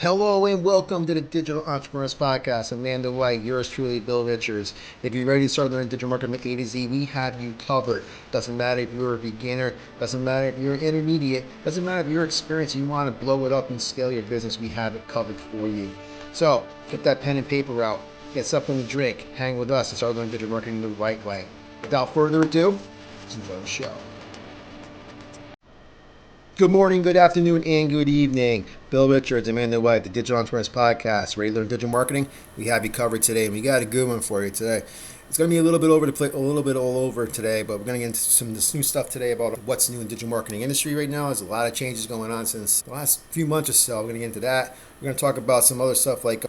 Hello and welcome to the Digital Entrepreneurs Podcast. Amanda White, yours truly, Bill Richards. If you're ready to start learning digital marketing from A to Z, we have you covered. Doesn't matter if you're a beginner, doesn't matter if you're intermediate, doesn't matter if you're experienced and you want to blow it up and scale your business, we have it covered for you. So get that pen and paper out, get something to drink, hang with us, and start learning digital marketing the right way. Without further ado, let's enjoy the show. Good morning, good afternoon, and good evening. Bill Richards, Amanda White, the Digital Entrepreneurs Podcast. Ready to learn digital marketing? We have you covered today, and we got a good one for you today. It's going to be a little bit over the plate, a little bit all over today, but we're going to get into some of this new stuff today about what's new in the digital marketing industry right now. There's a lot of changes going on since the last few months or so. We're going to get into that. We're going to talk about some other stuff like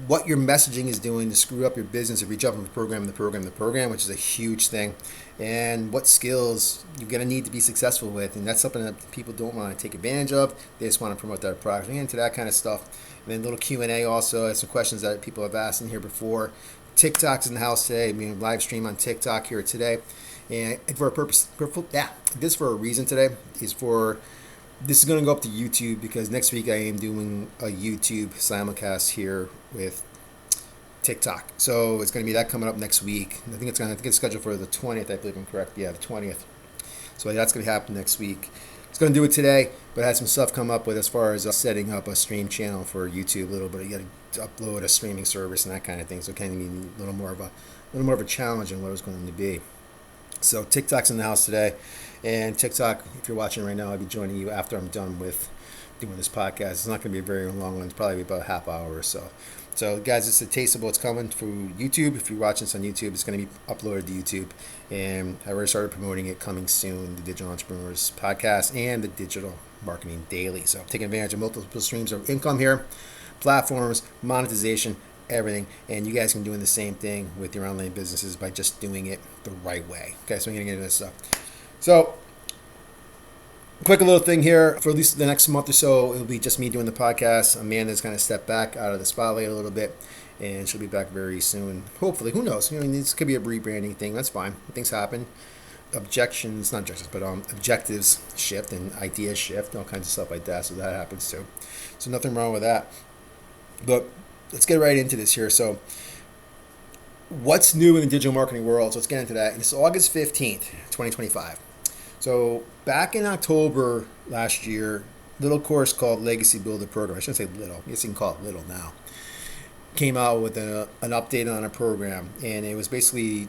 what your messaging is doing to screw up your business if you jump from the program, which is a huge thing, and what skills you're going to need to be successful with. And that's something that people don't want to take advantage of. They just want to promote their product. We're into that kind of stuff. And then a little Q&A also. I have some questions that people have asked in here before. TikTok's in the house today. I'm going to live stream on TikTok here today. And for a purpose, this for a reason today is for, this is going to go up to YouTube because next week I am doing a YouTube simulcast here with TikTok. So it's going to be that coming up next week. I think it's scheduled for the 20th, I believe I'm correct. Yeah, the 20th. So that's going to happen next week. It's going to do it today, but I had some stuff come up with as far as setting up a stream channel for YouTube a little bit. You got to upload a streaming service and that kind of thing. So it kind of be a little more of a challenge than what it was going to be. So TikTok's in the house today, and TikTok, if you're watching right now, I'll be joining you after I'm done with doing this podcast. It's not going to be a very long one. It's probably about a half hour or so. So, guys, it's a taste of what's coming through YouTube. If you're watching this on YouTube, it's going to be uploaded to YouTube. And I already started promoting it coming soon, the Digital Entrepreneurs Podcast and the Digital Marketing Daily. So, taking advantage of multiple streams of income here, platforms, monetization, everything. And you guys can be doing the same thing with your online businesses by just doing it the right way. Okay, so I'm going to get into this stuff. So, quick little thing here, for at least the next month or so, it'll be just me doing the podcast. Amanda's kind of stepped back out of the spotlight a little bit, and she'll be back very soon. Hopefully, who knows? I mean, this could be a rebranding thing. That's fine. Things happen. Objectives shift and ideas shift, all kinds of stuff like that. So that happens too. So nothing wrong with that. But let's get right into this here. So what's new in the digital marketing world? So let's get into that. And it's August 15th, 2025. So back in October last year, little course called Legacy Builder Program, I shouldn't say little, I guess you can call it little now, came out with an update on a program, and it was basically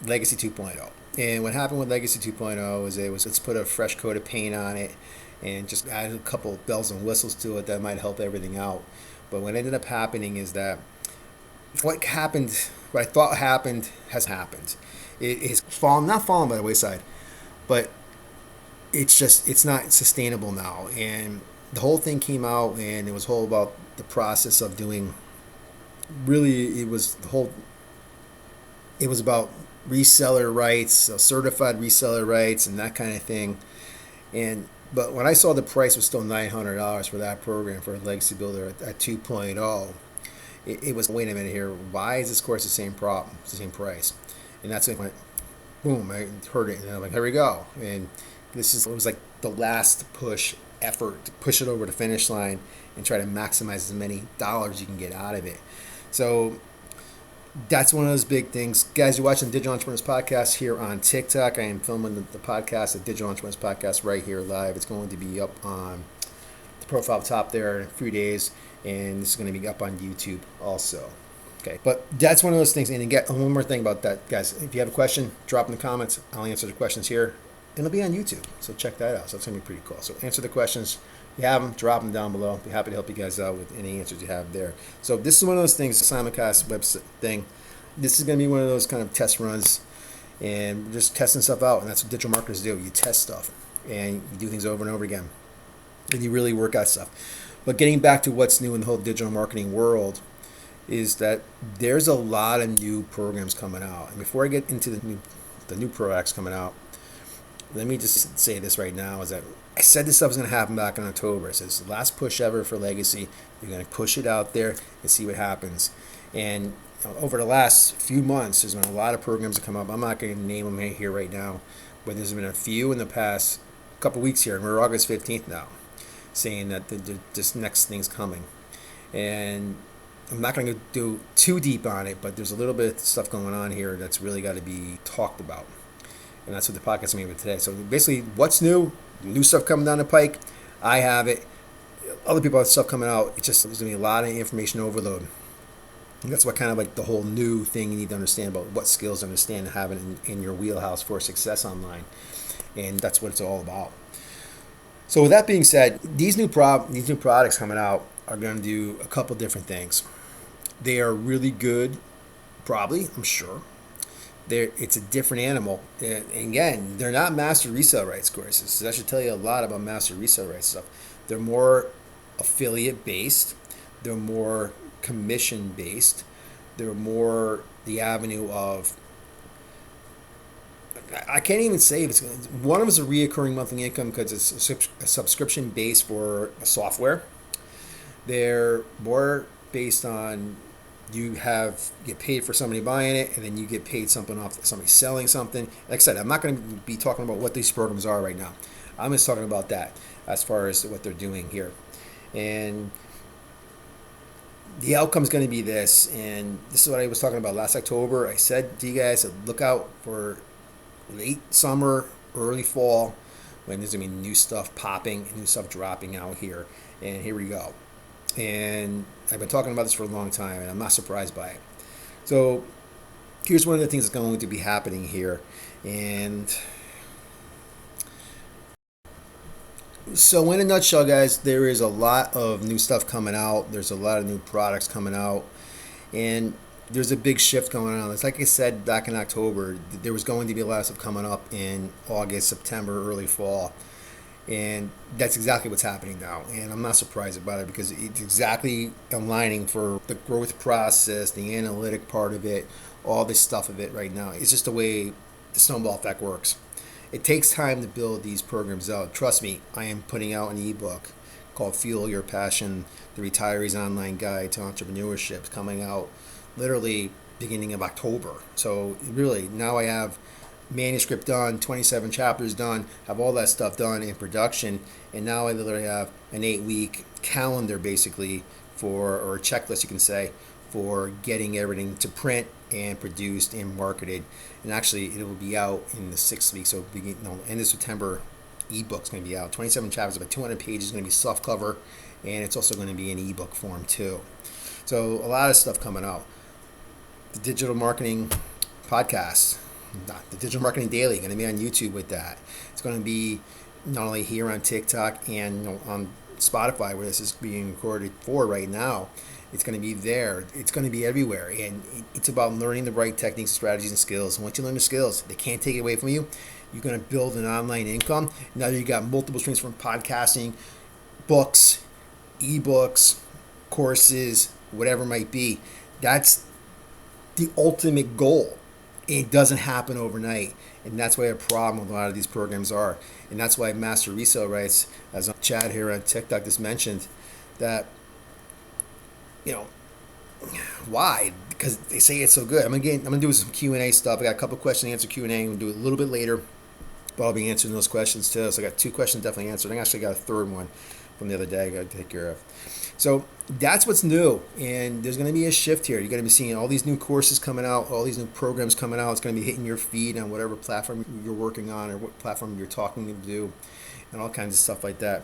Legacy 2.0. And what happened with Legacy 2.0 is let's put a fresh coat of paint on it and just add a couple bells and whistles to it that might help everything out. But what ended up happening is that what I thought happened has happened. It is not fallen by the wayside, but it's not sustainable now. And the whole thing came out, and it was whole about the process of doing, really it was about reseller rights, certified reseller rights, and that kind of thing. But when I saw the price was still $900 for that program for a Legacy Builder at 2.0, it was, wait a minute here, why is this course the same problem? It's the same price. And that's when I went, boom, I heard it, and I'm like, here we go. And it was like the last push effort to push it over the finish line and try to maximize as many dollars you can get out of it. So that's one of those big things. Guys, you're watching the Digital Entrepreneurs Podcast here on TikTok. I am filming the podcast, the Digital Entrepreneurs Podcast, right here live. It's going to be up on the profile top there in a few days, and this is going to be up on YouTube also. Okay, but that's one of those things. And again, one more thing about that, guys. If you have a question, drop in the comments. I'll answer the questions here. And it'll be on YouTube, so check that out. So it's going to be pretty cool. So answer the questions. If you have them, drop them down below. Be happy to help you guys out with any answers you have there. So this is one of those things, the Simulcast website thing. This is going to be one of those kind of test runs, and we're just testing stuff out. And that's what digital marketers do. You test stuff, and you do things over and over again, and you really work out stuff. But getting back to what's new in the whole digital marketing world is that there's a lot of new programs coming out. And before I get into the new products coming out, let me just say this right now, is that I said this stuff was going to happen back in October. I said it's the last push ever for Legacy. You're going to push it out there and see what happens. And over the last few months, there's been a lot of programs that come up. I'm not going to name them here right now, but there's been a few in the past couple weeks here, and we're August 15th now, saying that this next thing's coming. And I'm not going to do too deep on it, but there's a little bit of stuff going on here that's really got to be talked about. And that's what the podcast is made with today. So basically, what's new? New stuff coming down the pike. I have it. Other people have stuff coming out. It's just there's going to be a lot of information overload. And that's what kind of like the whole new thing you need to understand about what skills to understand and have it in your wheelhouse for success online. And that's what it's all about. So with that being said, these new products coming out are going to do a couple different things. They are really good, probably, I'm sure. It's a different animal. And again, they're not master resale rights courses. So that should tell you a lot about master resale rights stuff. They're more affiliate based. They're more commission based. They're more the avenue of, I can't even say if it's, one of them is a reoccurring monthly income because it's a subscription base for a software. They're more based on get paid for somebody buying it, and then you get paid something off somebody selling something. Like I said, I'm not going to be talking about what these programs are right now. I'm just talking about that as far as what they're doing here. And the outcome is going to be this, and this is what I was talking about last October. I said to you guys, look out for late summer, early fall, when there's going to be new stuff popping, new stuff dropping out here. And here we go. And I've been talking about this for a long time, and I'm not surprised by it. So here's one of the things that's going to be happening here. And so in a nutshell, guys, there is a lot of new stuff coming out. There's a lot of new products coming out. And there's a big shift going on. It's like I said back in October, there was going to be a lot of stuff coming up in August, September, early fall. And that's exactly what's happening now. And I'm not surprised about it because it's exactly aligning for the growth process, the analytic part of it, all this stuff of it right now. It's just the way the snowball effect works. It takes time to build these programs out. Trust me, I am putting out an ebook called Fuel Your Passion, the Retiree's Online Guide to Entrepreneurship, coming out literally beginning of October. So really, now I have manuscript done, 27 chapters done, have all that stuff done in production, and now I literally have an 8-week calendar basically or a checklist you can say, for getting everything to print and produced and marketed. And actually it will be out in the 6th week, so end of September. Ebook's going to be out, 27 chapters, about 200 pages, going to be soft cover, and it's also going to be in ebook form too. So a lot of stuff coming out. The digital marketing podcast, the Digital Marketing Daily, going to be on YouTube with that. It's going to be not only here on TikTok and on Spotify, where this is being recorded for right now. It's going to be there. It's going to be everywhere. And it's about learning the right techniques, strategies, and skills. And once you learn the skills, they can't take it away from you. You're going to build an online income. Now you got multiple streams from podcasting, books, ebooks, courses, whatever it might be. That's the ultimate goal. It doesn't happen overnight, and that's why a problem with a lot of these programs are. And that's why Master Resale Rights, as Chad here on TikTok just mentioned, that, why? Because they say it's so good. I'm gonna do some Q&A stuff. I got a couple question and answer Q&A. I'm gonna do it a little bit later, but I'll be answering those questions too. So I got 2 questions definitely answered. I actually got a third one from the other day I got to take care of. So that's what's new, and there's going to be a shift here. You're going to be seeing all these new courses coming out, all these new programs coming out. It's going to be hitting your feed on whatever platform you're working on or what platform you're talking to do, and all kinds of stuff like that.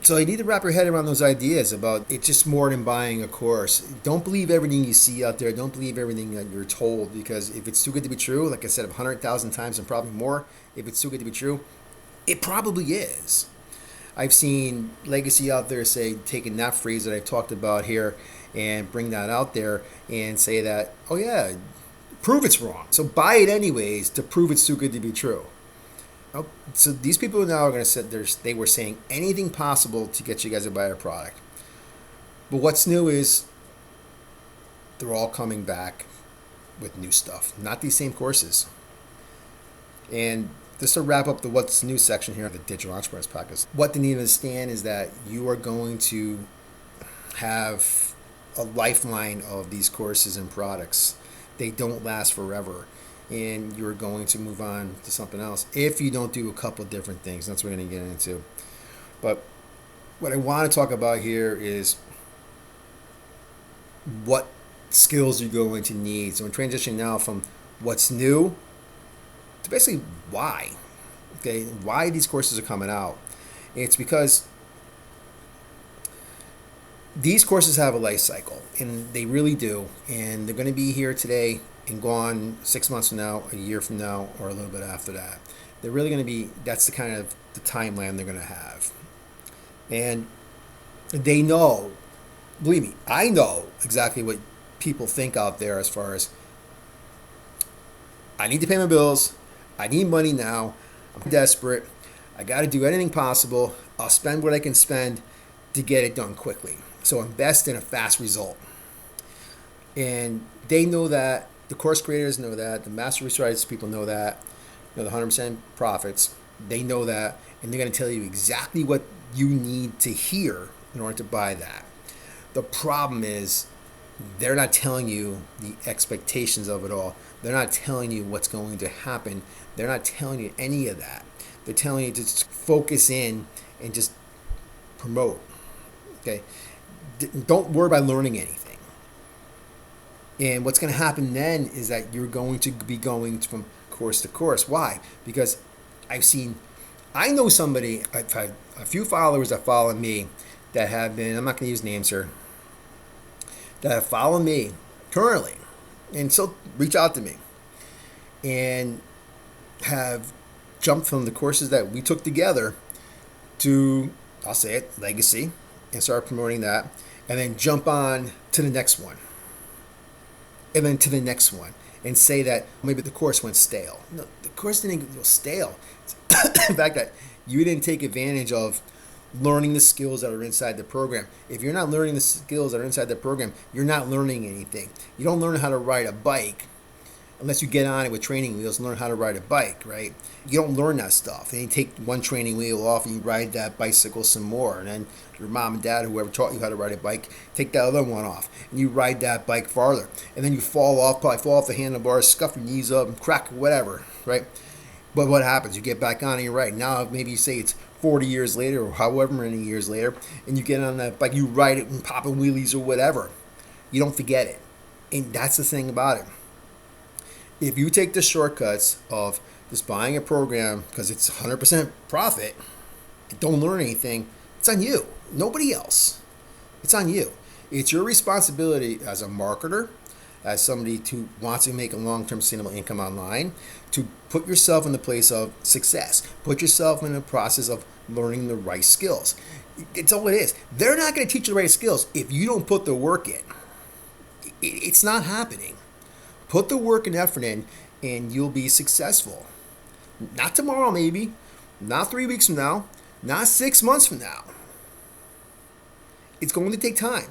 So you need to wrap your head around those ideas about it's just more than buying a course. Don't believe everything you see out there. Don't believe everything that you're told, because if it's too good to be true, like I said 100,000 times and probably more, if it's too good to be true, it probably is. I've seen legacy out there say, taking that phrase that I've talked about here and bring that out there and say that, oh yeah, prove it's wrong. So buy it anyways to prove it's too good to be true. So these people now are going to sit there, they were saying anything possible to get you guys to buy a product. But what's new is they're all coming back with new stuff, not these same courses. And just to wrap up the what's new section here of the Digital Entrepreneurs Podcast, what they need to understand is that you are going to have a lifeline of these courses and products. They don't last forever, and you're going to move on to something else if you don't do a couple of different things. That's what we're going to get into. But what I want to talk about here is what skills you're going to need. So we're transitioning now from what's new to basically why. Okay, why these courses are coming out. It's because these courses have a life cycle, and they really do. And they're going to be here today and gone 6 months from now, a year from now, or a little bit after that. They're really going to be, that's the kind of the timeline they're going to have. And they know, believe me, I know exactly what people think out there as far as I need to pay my bills, I need money now, I'm desperate, I got to do anything possible, I'll spend what I can spend to get it done quickly. So invest in a fast result. And they know that, the course creators know that, the master resource people know that, the 100% profits, they know that, and they're going to tell you exactly what you need to hear in order to buy that. The problem is they're not telling you the expectations of it all. They're not telling you what's going to happen. They're not telling you any of that. They're telling you to just focus in and just promote. Okay? Don't worry about learning anything. And what's going to happen then is that you're going to be going from course to course. Why? Because I know somebody, I've had a few followers that follow me that have been, I'm not going to use names here, that have followed me currently and still reach out to me and have jumped from the courses that we took together to, I'll say it, legacy, and start promoting that, and then jump on to the next one, and then to the next one, and say that maybe the course went stale. No, the course didn't go stale. The fact that you didn't take advantage of learning the skills that are inside the program. If you're not learning the skills that are inside the program, you're not learning anything. You don't learn how to ride a bike unless you get on it with training wheels and learn how to ride a bike, right? You don't learn that stuff. And you take one training wheel off and you ride that bicycle some more. And then your mom and dad, whoever taught you how to ride a bike, take that other one off and you ride that bike farther. And then you probably fall off the handlebars, scuff your knees up and crack whatever, right? But what happens? You get back on and you're right. Now maybe you say it's 40 years later or however many years later, and you get on that bike, you ride it and popping wheelies or whatever. You don't forget it. And that's the thing about it. If you take the shortcuts of just buying a program because it's 100% profit and don't learn anything, it's on you. Nobody else. It's on you. It's your responsibility as a marketer, as somebody who wants to make a long-term sustainable income online, to put yourself in the place of success. Put yourself in the process of learning the right skills. It's all it is. They're not going to teach you the right skills if you don't put the work in. It's not happening. Put the work and effort in, and you'll be successful. Not tomorrow, maybe. Not 3 weeks from now. Not 6 months from now. It's going to take time.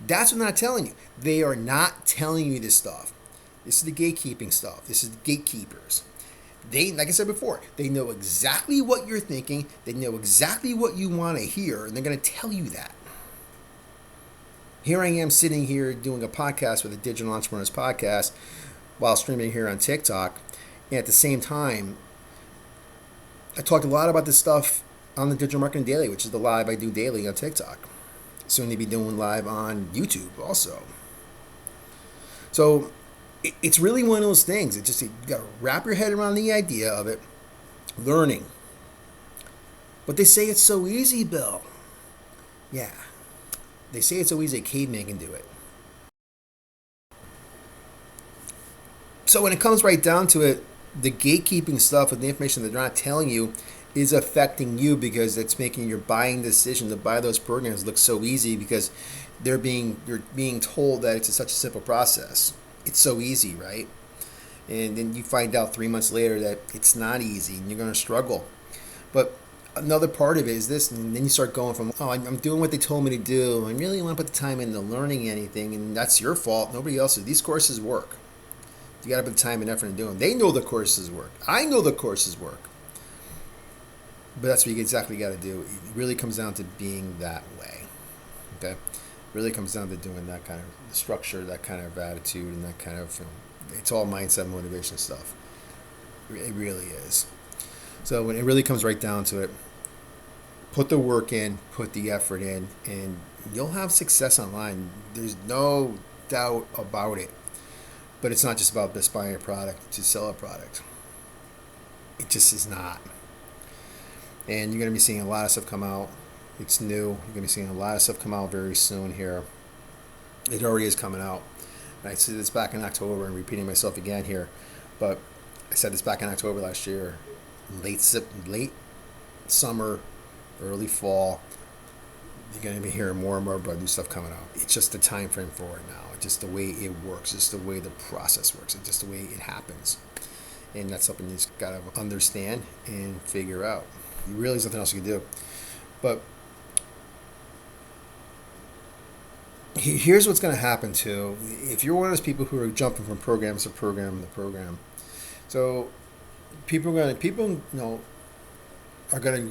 That's what they're not telling you. They are not telling you this stuff. This is the gatekeeping stuff. This is the gatekeepers. They, like I said before, they know exactly what you're thinking. They know exactly what you want to hear, and they're going to tell you that. Here I am sitting here doing a podcast with the Digital Entrepreneurs Podcast while streaming here on TikTok. And at the same time, I talked a lot about this stuff on the Digital Marketing Daily, which is the live I do daily on TikTok. Soon to be doing live on YouTube also. So it's really one of those things. It's just, you got to wrap your head around the idea of it, learning. But they say it's so easy, Bill. Yeah. They say it's so easy a caveman can do it. So when it comes right down to it, the gatekeeping stuff with the information that they're not telling you is affecting you because it's making your buying decision to buy those programs look so easy because you're being told that it's such a simple process. It's so easy, right? And then you find out 3 months later that it's not easy and you're going to struggle. But another part of it is this, and then you start going from, oh, I'm doing what they told me to do. I really want to put the time into learning anything, and that's your fault. Nobody else's. These courses work. You got to put the time and effort into them. They know the courses work. I know the courses work. But that's what you exactly got to do. It really comes down to being that way. Okay? It really comes down to doing that kind of structure, that kind of attitude, and that kind of, it's all mindset, motivation stuff. It really is. So when it really comes right down to it, put the work in, put the effort in, and you'll have success online. There's no doubt about it. But it's not just about just buying a product to sell a product. It just is not. And you're going to be seeing a lot of stuff come out. It's new. You're going to be seeing a lot of stuff come out very soon here. It already is coming out. I said this back in October, and repeating myself again here, but I said this back in October last year, late summer, early fall. You're going to be hearing more and more about new stuff coming out. It's just the time frame for it now. It's just the way it works. It's just the way the process works. It's just the way it happens. And that's something you just got to understand and figure out. Really, there's nothing else you can do. But here's what's going to happen too. If you're one of those people who are jumping from program to program to program, so people are going to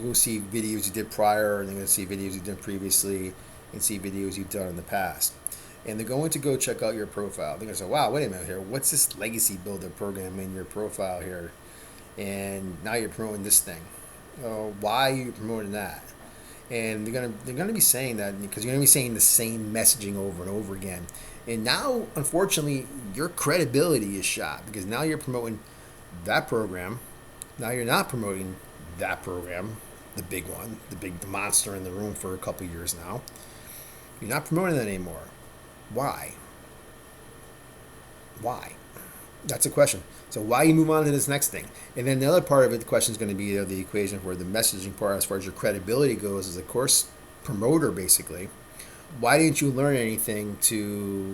go see videos you did prior, and they're going to see videos you did previously, and see videos you've done in the past. And they're going to go check out your profile. They're going to say, wow, wait a minute here. What's this legacy builder program in your profile here? And now you're promoting this thing. Why are you promoting that? And they're gonna be saying that because you're going to be saying the same messaging over and over again. And now, unfortunately, your credibility is shot because now you're promoting that program. Now you're not promoting that program, the big one, the monster in the room for a couple years now. You're not promoting that anymore. Why? That's a question. So why you move on to this next thing? And then the other part of it, the question is going to be the equation where the messaging part as far as your credibility goes as a course promoter, basically. Why didn't you learn anything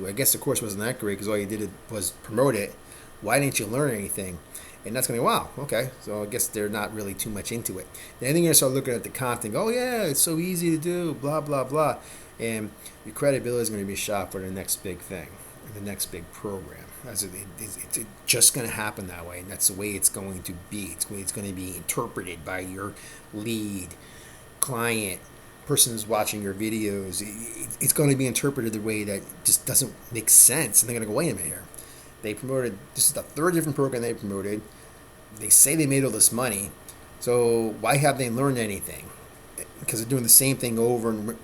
I guess the course wasn't that great because all you did was promote it. Why didn't you learn anything? And that's going to be, wow, okay. So I guess they're not really too much into it. Then you're going to start looking at the content. Oh, yeah, it's so easy to do, blah, blah, blah. And your credibility is going to be shot for the next big thing, the next big program. It's just going to happen that way, and that's the way it's going to be. It's going to be interpreted by your lead client, person who's watching your videos. It's going to be interpreted the way that just doesn't make sense. And they're going to go, wait a minute here. They promoted, this is the third different program they promoted. They say they made all this money. So why have they learned anything? Because they're doing the same thing over and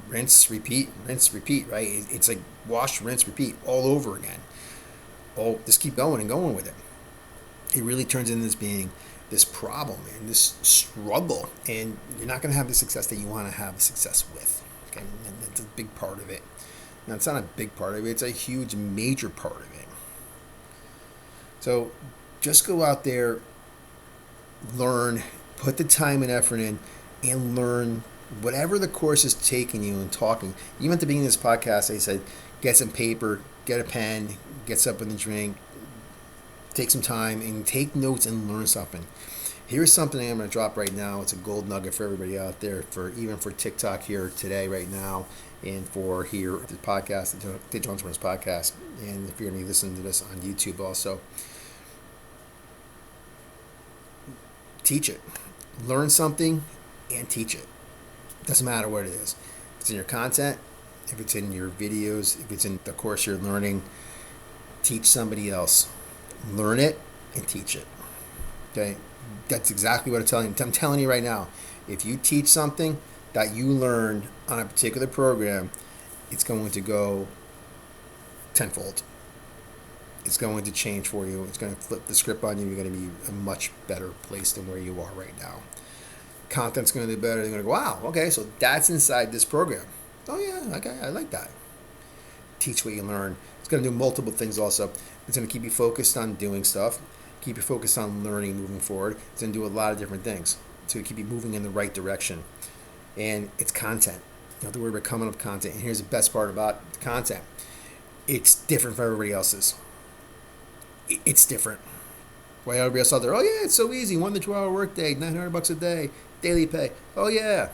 rinse, repeat, right? It's like wash, rinse, repeat all over again. Oh, just keep going and going with it. It really turns into this being this problem and this struggle. And you're not going to have the success that you want to have success with. Okay, and that's a big part of it. Now, it's not a big part of it. It's a huge, major part of it. So just go out there, learn, put the time and effort in, and learn whatever the course is taking you and talking. Even at the beginning of this podcast, I said, get some paper, get a pen, get something to drink, take some time, and take notes and learn something. Here's something I'm going to drop right now. It's a gold nugget for everybody out there, even for TikTok here today, right now, and for here the podcast, the Digital Entrepreneurs Podcast, and if you're going to be listening to this on YouTube also. Teach it. Learn something and teach it. Doesn't matter what it is. If it's in your content, if it's in your videos, if it's in the course you're learning, teach somebody else. Learn it and teach it. Okay? That's exactly what I'm telling you. I'm telling you right now. If you teach something that you learned on a particular program, it's going to go tenfold. It's going to change for you. It's going to flip the script on you. You're going to be a much better place than where you are right now. Content's going to be better. They're going to go, wow, okay, so that's inside this program. Oh, yeah, okay, I like that. Teach what you learn. It's going to do multiple things also. It's going to keep you focused on doing stuff, keep you focused on learning moving forward. It's going to do a lot of different things. It's going to keep you moving in the right direction. And it's content. You don't have to worry about coming up with content. And here's the best part about the content. It's different from everybody else's. It's different. Why everybody else out there, oh yeah, it's so easy, 1 to 2 hour workday, $900 a day, daily pay. Oh yeah.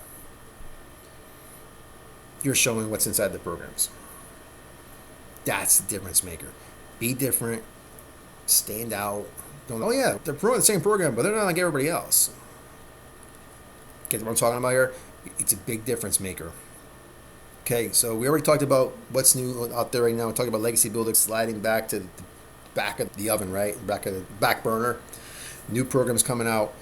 You're showing what's inside the programs. That's the difference maker. Be different. Stand out. Don't, oh yeah, they're promoting the same program, but they're not like everybody else. Get what I'm talking about here? It's a big difference maker. Okay, so we already talked about what's new out there right now. We talked about legacy building sliding back to the back of the oven, right? Back of the back burner. New programs coming out.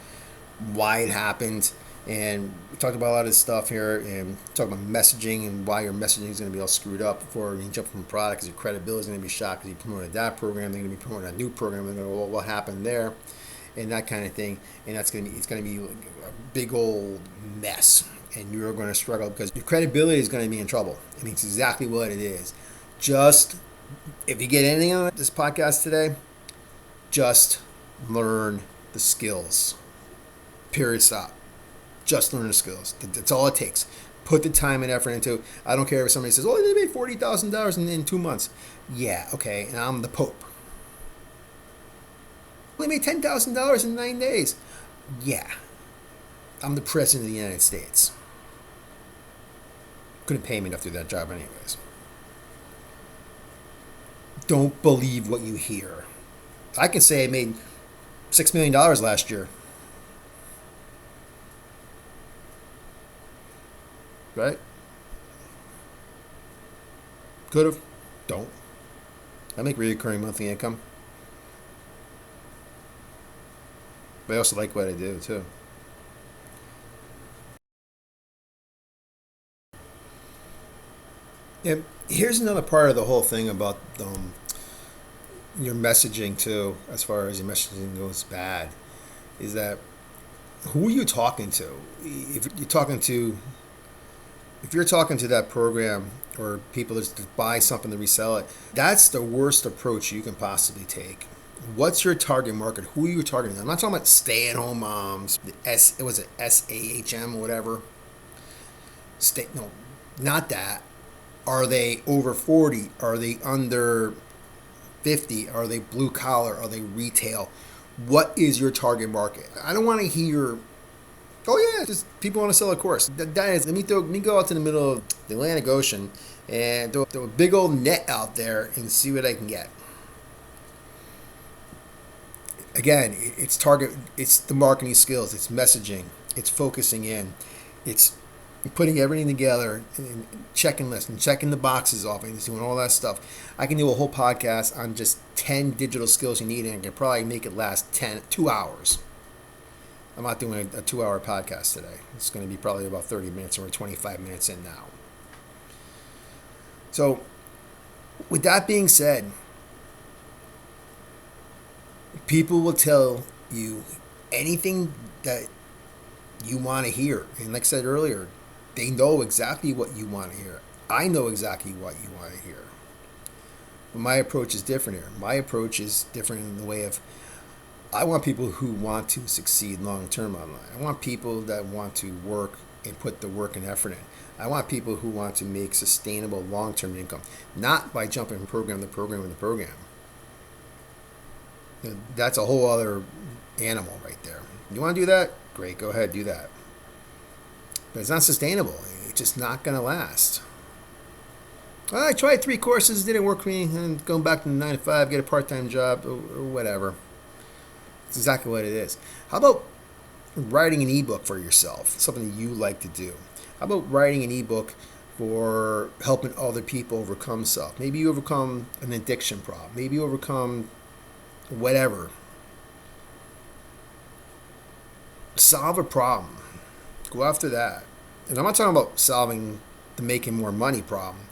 Why it happened. And we talked about a lot of this stuff here, and talked about messaging and why your messaging is going to be all screwed up before you jump from a product, because your credibility is going to be shot because you promoted that program, they're going to be promoting a new program, they're going to go, well, what happened there, and that kind of thing. And it's going to be a big old mess, and you're going to struggle because your credibility is going to be in trouble. I mean, it's exactly what it is. Just, if you get anything on this podcast today, just learn the skills. Period. Stop. Just learn the skills. That's all it takes. Put the time and effort into it. I don't care if somebody says, oh, they made $40,000 in 2 months. Yeah, okay, and I'm the Pope. They made $10,000 in 9 days. Yeah, I'm the President of the United States. Couldn't pay me enough to do that job anyways. Don't believe what you hear. I can say I made $6 million last year. Right? Could have. Don't. I make recurring monthly income. But I also like what I do, too. And here's another part of the whole thing about your messaging, too, as far as your messaging goes bad, is that who are you talking to? If you're talking to that program or people that buy something to resell it, that's the worst approach you can possibly take. What's your target market? Who are you targeting? I'm not talking about stay-at-home moms. Was it SAHM or whatever? No, not that. Are they over 40? Are they under 50? Are they blue collar? Are they retail? What is your target market? I don't want to hear, oh yeah, just people want to sell a course. That is, let me go out to the middle of the Atlantic Ocean and throw a big old net out there and see what I can get. Again, it's the marketing skills, it's messaging, it's focusing in, it's putting everything together and checking lists and checking the boxes off and doing all that stuff. I can do a whole podcast on just 10 digital skills you need, and I can probably make it last 2 hours. I'm not doing a 2-hour podcast today. It's going to be probably about 30 minutes, or 25 minutes in now. So, with that being said, people will tell you anything that you want to hear. And like I said earlier, they know exactly what you want to hear. I know exactly what you want to hear. But my approach is different here. My approach is different in the way of, I want people who want to succeed long term online. I want people that want to work and put the work and effort in. I want people who want to make sustainable long term income, not by jumping from program to program to program. That's a whole other animal right there. You want to do that? Great, go ahead, do that. But it's not sustainable. It's just not going to last. Well, I tried 3 courses, didn't work for me, and going back to the 9 to 5, get a part-time job, or whatever. It's exactly what it is. How about writing an ebook for yourself, something that you like to do? How about writing an ebook for helping other people overcome stuff? Maybe you overcome an addiction problem. Maybe you overcome whatever. Solve a problem. Go after that. And I'm not talking about solving the making more money problem.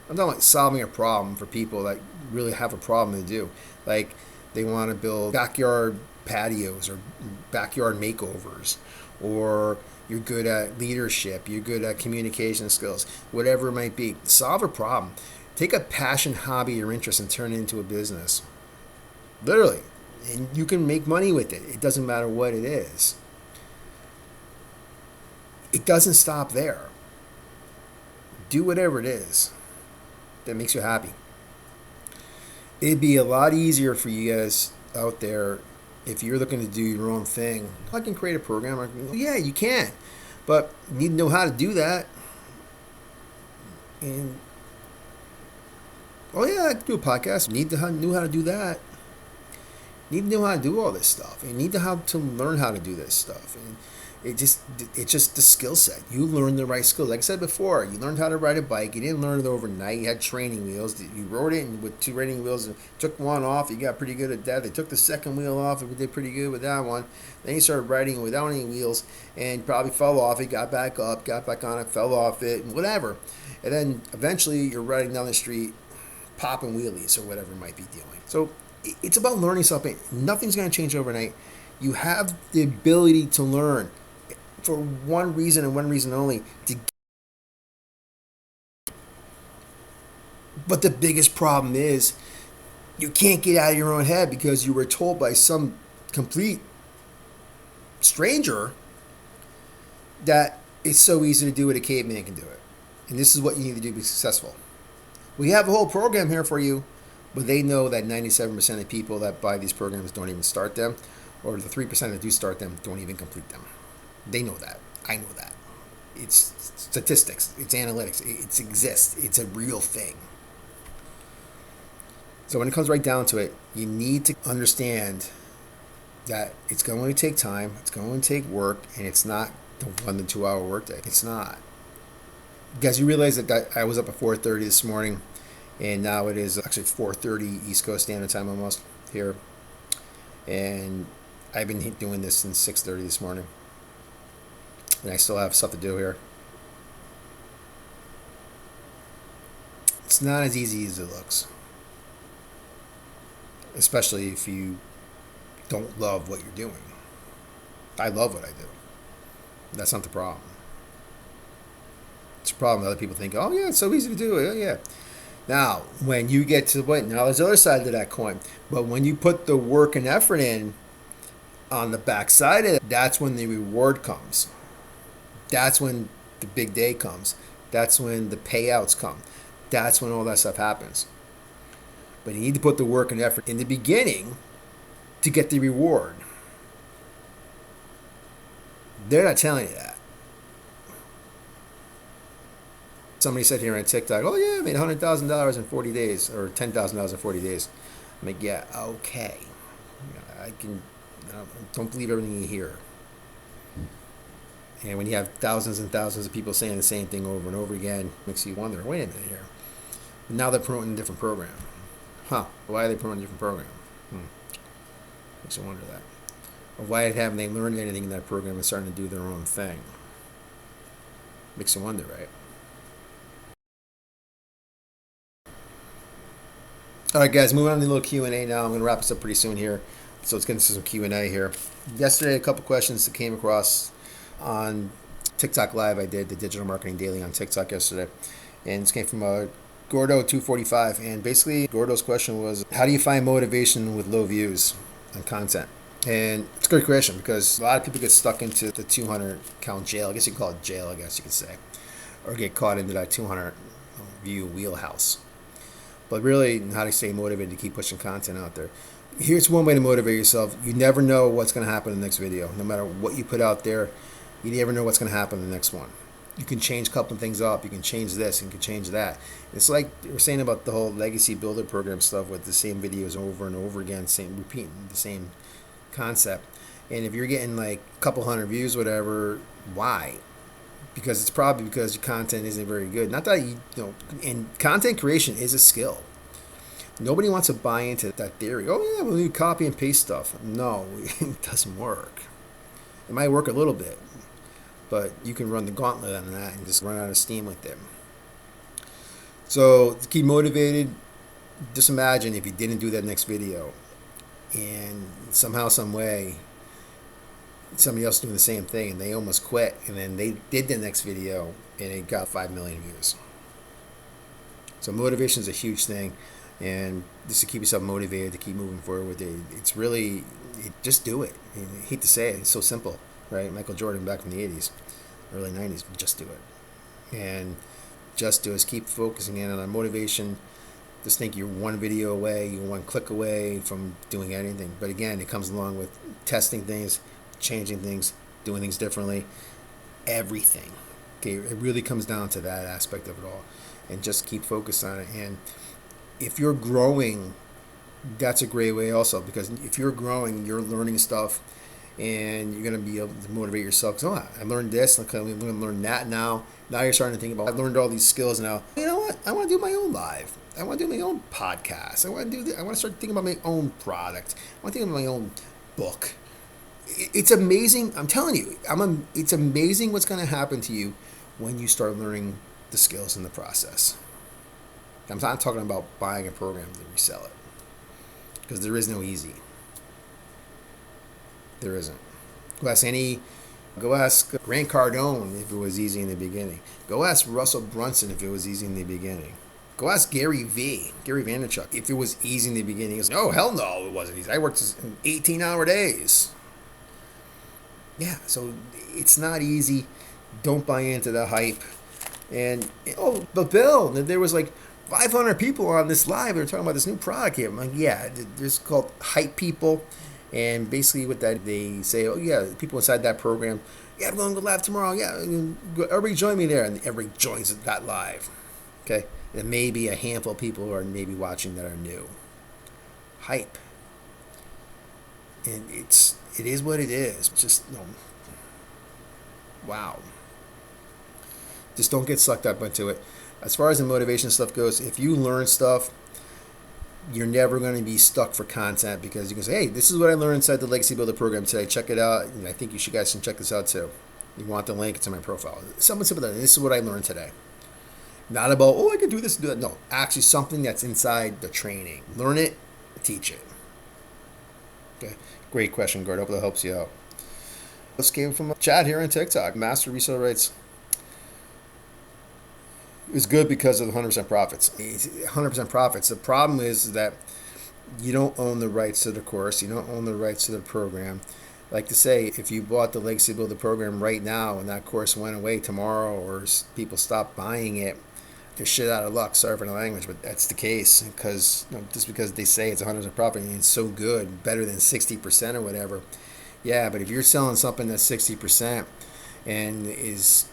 I'm talking about solving a problem for people that really have a problem to do. Like they want to build backyard patios or backyard makeovers, or you're good at leadership, you're good at communication skills, whatever it might be. Solve a problem. Take a passion, hobby, or interest and turn it into a business. Literally. And you can make money with it. It doesn't matter what it is. It doesn't stop there. Do whatever it is that makes you happy. It'd be a lot easier for you guys out there if you're looking to do your own thing. I can create a program. Yeah, you can. But you need to know how to do that. And, oh yeah, I can do a podcast. You need to know how to do that. You need to know how to do all this stuff. You need to learn how to do this stuff. And It just it's just the skill set. You learn the right skills. Like I said before, you learned how to ride a bike. You didn't learn it overnight. You had training wheels. You rode it with two training wheels and took one off. You got pretty good at that. They took the second wheel off and we did pretty good with that one. Then you started riding it without any wheels and probably fell off it, got back up, got back on it, fell off it, and whatever. And then eventually you're riding down the street popping wheelies or whatever it might be doing. So it's about learning something. Nothing's going to change overnight. You have the ability to learn for one reason and one reason only. But the biggest problem is you can't get out of your own head because you were told by some complete stranger that it's so easy to do it, a caveman can do it. And this is what you need to do to be successful. We have a whole program here for you, but they know that 97% of people that buy these programs don't even start them, or the 3% that do start them don't even complete them. They know that. I know that. It's statistics. It's analytics. It exists. It's a real thing. So when it comes right down to it, you need to understand that it's going to take time, it's going to take work, and it's not the 1 to 2 hour workday. It's not. Guys, you realize that I was up at 4:30 this morning, and now it is actually 4:30 East Coast Standard Time almost here. And I've been doing this since 6:30 this morning. And I still have stuff to do here. It's not as easy as it looks. Especially if you don't love what you're doing. I love what I do. That's not the problem. It's a problem that other people think, oh yeah, it's so easy to do it. Oh yeah. Now, when you get to the point, now there's the other side to that coin. But when you put the work and effort in on the back side of it, that's when the reward comes. That's when the big day comes. That's when the payouts come. That's when all that stuff happens. But you need to put the work and effort in the beginning to get the reward. They're not telling you that. Somebody said here on TikTok, oh yeah, I made $100,000 in 40 days or $10,000 in 40 days. I'm like, yeah, okay. I don't believe everything you hear. And when you have thousands and thousands of people saying the same thing over and over again, it makes you wonder, wait a minute here. Now they're promoting a different program. Huh, why are they promoting a different program? Makes you wonder that. Or why haven't they learned anything in that program and starting to do their own thing? Makes you wonder, right? All right, guys, moving on to a little Q&A now. I'm going to wrap this up pretty soon here. So let's get into some Q&A here. Yesterday, a couple questions that came across on TikTok Live. I did the Digital Marketing Daily on TikTok yesterday. And this came from Gordo245. And basically, Gordo's question was, how do you find motivation with low views on content? And it's a good question because a lot of people get stuck into the 200 count jail. I guess you can call it jail, I guess you could say. Or get caught into that 200 view wheelhouse. But really, how to stay motivated to keep pushing content out there. Here's one way to motivate yourself. You never know what's going to happen in the next video. No matter what you put out there, you never know what's going to happen in the next one. You can change a couple of things up. You can change this and you can change that. It's like we're saying about the whole legacy builder program stuff with the same videos over and over again, repeating the same concept. And if you're getting like a couple hundred views, whatever, why? Because it's probably because your content isn't very good. Not that and content creation is a skill. Nobody wants to buy into that theory. Oh yeah, well you copy and paste stuff. No, it doesn't work. It might work a little bit, but you can run the gauntlet on that and just run out of steam with it. So to keep motivated, just imagine if you didn't do that next video, and somehow, some way, somebody else doing the same thing and they almost quit, and then they did the next video and it got 5 million views. So motivation is a huge thing, and just to keep yourself motivated to keep moving forward with it, it's really, just do it. I hate to say it, it's so simple, right? Michael Jordan back from the 80s, early 90s, just do it. And just do is keep focusing in on motivation. Just think you're one video away, you're one click away from doing anything. But again, it comes along with testing things, changing things, doing things differently, everything. Okay, it really comes down to that aspect of it all, and just keep focused on it. And if you're growing, that's a great way also, because if you're growing, you're learning stuff, and you're going to be able to motivate yourself. So I learned this, okay, I'm going to learn that now. Now you're starting to think about, I've learned all these skills now. You know what? I want to do my own live. I want to do my own podcast. I want to start thinking about my own product. I want to think about my own book. It's amazing. I'm telling you, it's amazing what's going to happen to you when you start learning the skills in the process. I'm not talking about buying a program to resell it, because there is no easy. There isn't. Go ask Grant Cardone if it was easy in the beginning. Go ask Russell Brunson if it was easy in the beginning. Go ask Gary Vaynerchuk, if it was easy in the beginning. He goes, oh, hell no, it wasn't easy. I worked 18-hour days. Yeah, so it's not easy. Don't buy into the hype. And, but Bill, there was like 500 people on this live. They're talking about this new product here. I'm like, yeah, there's called hype people. And basically with that, they say, oh, yeah, people inside that program, yeah, I'm going to go live tomorrow. Yeah, everybody join me there. And everybody joins that live. Okay? And maybe a handful of people who are maybe watching that are new. Hype. And it is what it is. Just, wow. Just don't get sucked up into it. As far as the motivation stuff goes, if you learn stuff, you're never going to be stuck for content, because you can say, hey, this is what I learned inside the Legacy Builder program today. Check it out. And I think you guys should check this out too. You want the link, it's in my profile. Something simple like that. This is what I learned today. Not about, I can do this and do that. No, actually something that's inside the training. Learn it, teach it. Okay, great question, Gord. Hope that helps you out. This came from Chad here on TikTok. Master Resale Rights. It was good because of the 100% profits. 100% profits. The problem is that you don't own the rights to the course. You don't own the rights to the program. Like to say, if you bought the Legacy Builder program right now and that course went away tomorrow, or people stopped buying it, you're shit out of luck. Sorry for the language, but that's the case. Because just because they say it's 100% profit and it's so good, better than 60% or whatever. Yeah, but if you're selling something that's 60% and is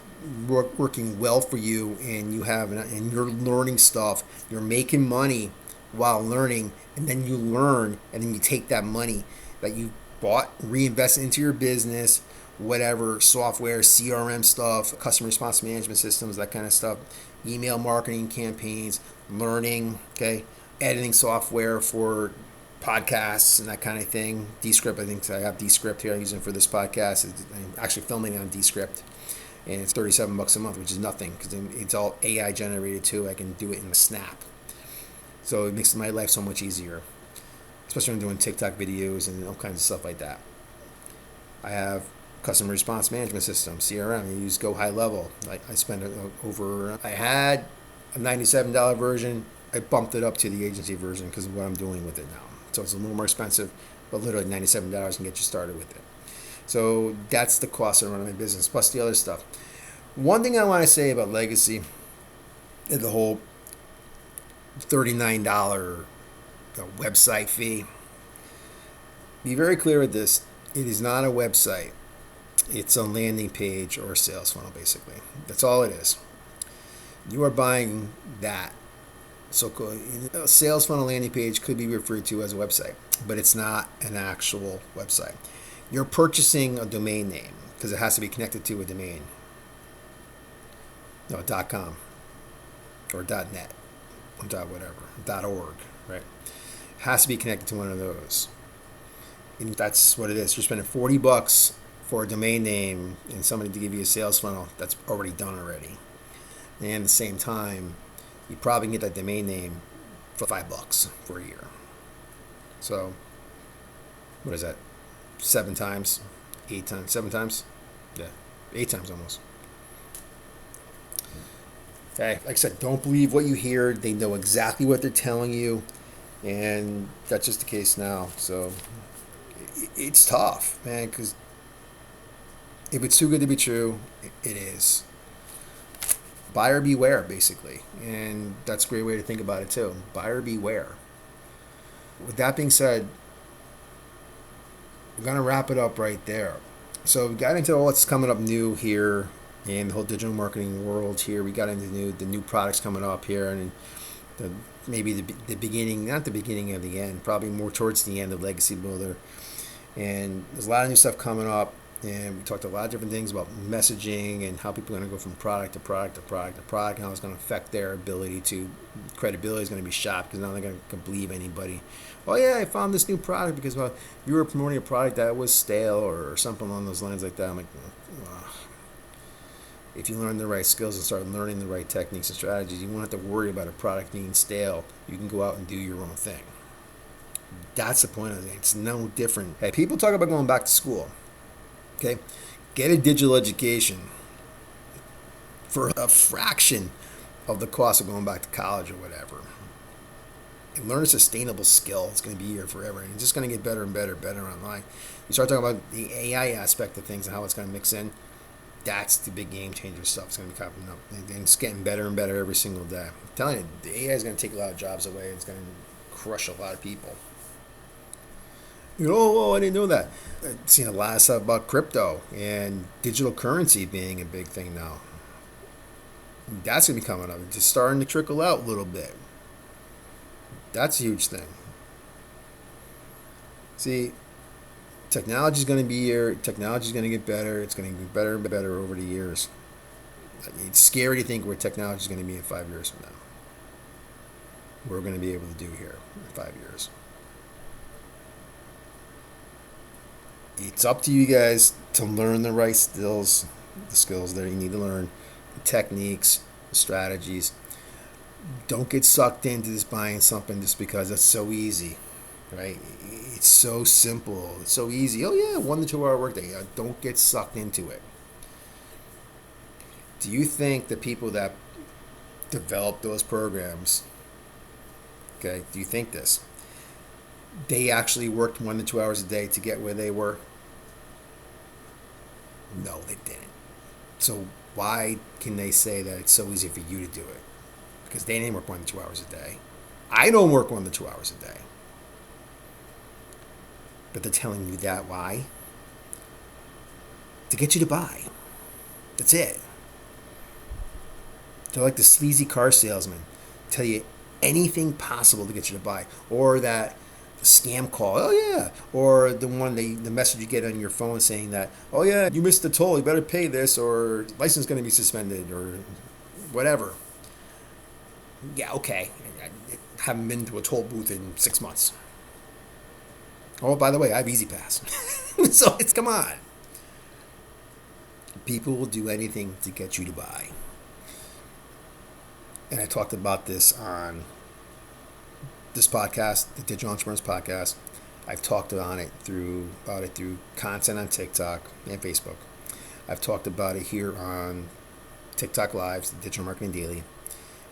working well for you, and and you're learning stuff, you're making money while learning, and then you learn, and then you take that money that you bought, reinvest into your business, whatever, software, CRM stuff, customer response management systems, that kind of stuff, email marketing campaigns, learning, okay, editing software for podcasts and that kind of thing. Descript, I think I have Descript here I'm using for this podcast. I'm actually filming on Descript, and it's $37 a month, which is nothing, because it's all AI generated too. I can do it in a snap, so it makes my life so much easier, especially when I'm doing TikTok videos and all kinds of stuff like that. I have customer response management system, CRM. I use Go High Level. I spent I had a $97 version. I bumped it up to the agency version because of what I'm doing with it now. So it's a little more expensive, but literally $97 can get you started with it. So that's the cost of running my business, plus the other stuff. One thing I want to say about Legacy is the whole $39 website fee. Be very clear with this. It is not a website. It's a landing page or a sales funnel, basically. That's all it is. You are buying that. So a sales funnel landing page could be referred to as a website, but it's not an actual website. You're purchasing a domain name because it has to be connected to a domain. No, .com or .net or .whatever, .org, right? It has to be connected to one of those. And that's what it is. You're spending $40 for a domain name and somebody to give you a sales funnel that's already done already. And at the same time, you probably can get that domain name for $5 for a year. So, what is that? 7 times? 8 times? 7 times? Yeah, 8 times almost. Okay, like I said, don't believe what you hear. They know exactly what they're telling you, and that's just the case now. So, it's tough, man, because if it's too good to be true, it is. Buyer beware, basically. And that's a great way to think about it, too. Buyer beware. With that being said, we're going to wrap it up right there. So we got into what's coming up new here in the whole digital marketing world here. We got into the new products coming up here, and maybe the beginning, not the beginning of the end, probably more towards the end of Legacy Builder. And there's a lot of new stuff coming up. And we talked a lot of different things about messaging and how people are going to go from product to product to product to product, and how it's going to affect their ability to, credibility is going to be shot, because now they're going to believe anybody. Oh yeah, I found this new product because, well, you were promoting a product that was stale or something along those lines like that. I'm like, ugh. If you learn the right skills and start learning the right techniques and strategies, you won't have to worry about a product being stale. You can go out and do your own thing. That's the point of it. It's no different. Hey, people talk about going back to school. Okay, get a digital education for a fraction of the cost of going back to college or whatever. And learn a sustainable skill. It's going to be here forever, and it's just going to get better and better online. You start talking about the AI aspect of things and how it's going to mix in. That's the big game changer stuff. It's going to be coming up, and it's getting better and better every single day. I'm telling you, the AI is going to take a lot of jobs away. It's going to crush a lot of people. Oh, I didn't know that. I've seen a lot of stuff about crypto and digital currency being a big thing now. That's going to be coming up. It's just starting to trickle out a little bit. That's a huge thing. See, technology is going to be here. Technology is going to get better. It's going to get better and better over the years. It's scary to think where technology is going to be in 5 years from now. What we're going to be able to do here in 5 years. It's up to you guys to learn the right skills, the skills that you need to learn, the techniques, the strategies. Don't get sucked into just buying something just because it's so easy, right? It's so simple. It's so easy. Oh, yeah, 1 to 2 hour workday. Don't get sucked into it. Do you think the people that develop those programs, okay, do you think this? They actually worked 1 to 2 hours a day to get where they were? No, they didn't. So why can they say that it's so easy for you to do it? Because they didn't work 1 to 2 hours a day. I don't work 1 to 2 hours a day. But they're telling you that why? To get you to buy. That's it. They're like the sleazy car salesman. Tell you anything possible to get you to buy. Or that scam call. Oh yeah. Or the message you get on your phone saying that, oh yeah, you missed the toll, you better pay this, or license is going to be suspended, or whatever. Yeah, okay. I haven't been to a toll booth in 6 months. Oh, by the way, I have Easy Pass. So it's, come on. People will do anything to get you to buy. And I talked about this on this podcast, the Digital Entrepreneurs Podcast. I've talked about it through content on TikTok and Facebook. I've talked about it here on TikTok Lives, the Digital Marketing Daily.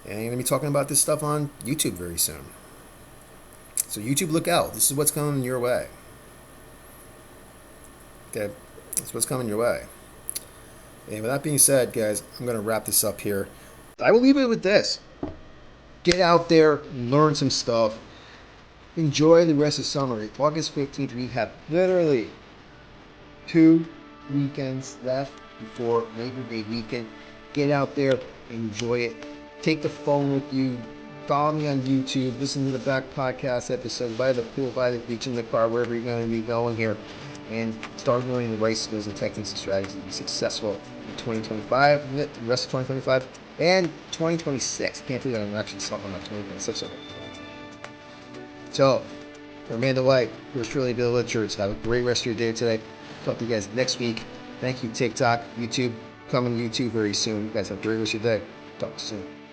And I'm going to be talking about this stuff on YouTube very soon. So YouTube, look out. This is what's coming your way. Okay, that's what's coming your way. And with that being said, guys, I'm going to wrap this up here. I will leave it with this. Get out there, learn some stuff. Enjoy the rest of summer. August 15th, we have literally 2 weekends left before Labor Day weekend. Get out there, enjoy it. Take the phone with you. Follow me on YouTube. Listen to the back podcast episode by the pool, by the beach, in the car, wherever you're going to be going here. And start learning the right skills and techniques and strategies to be successful in 2025, the rest of 2025, and 2026. Can't believe I'm actually talking about 2026. So, for Amanda White, yours truly, Bill Richards. Have a great rest of your day today. Talk to you guys next week. Thank you, TikTok, YouTube. Coming to YouTube very soon. You guys have a great rest of your day. Talk to you soon.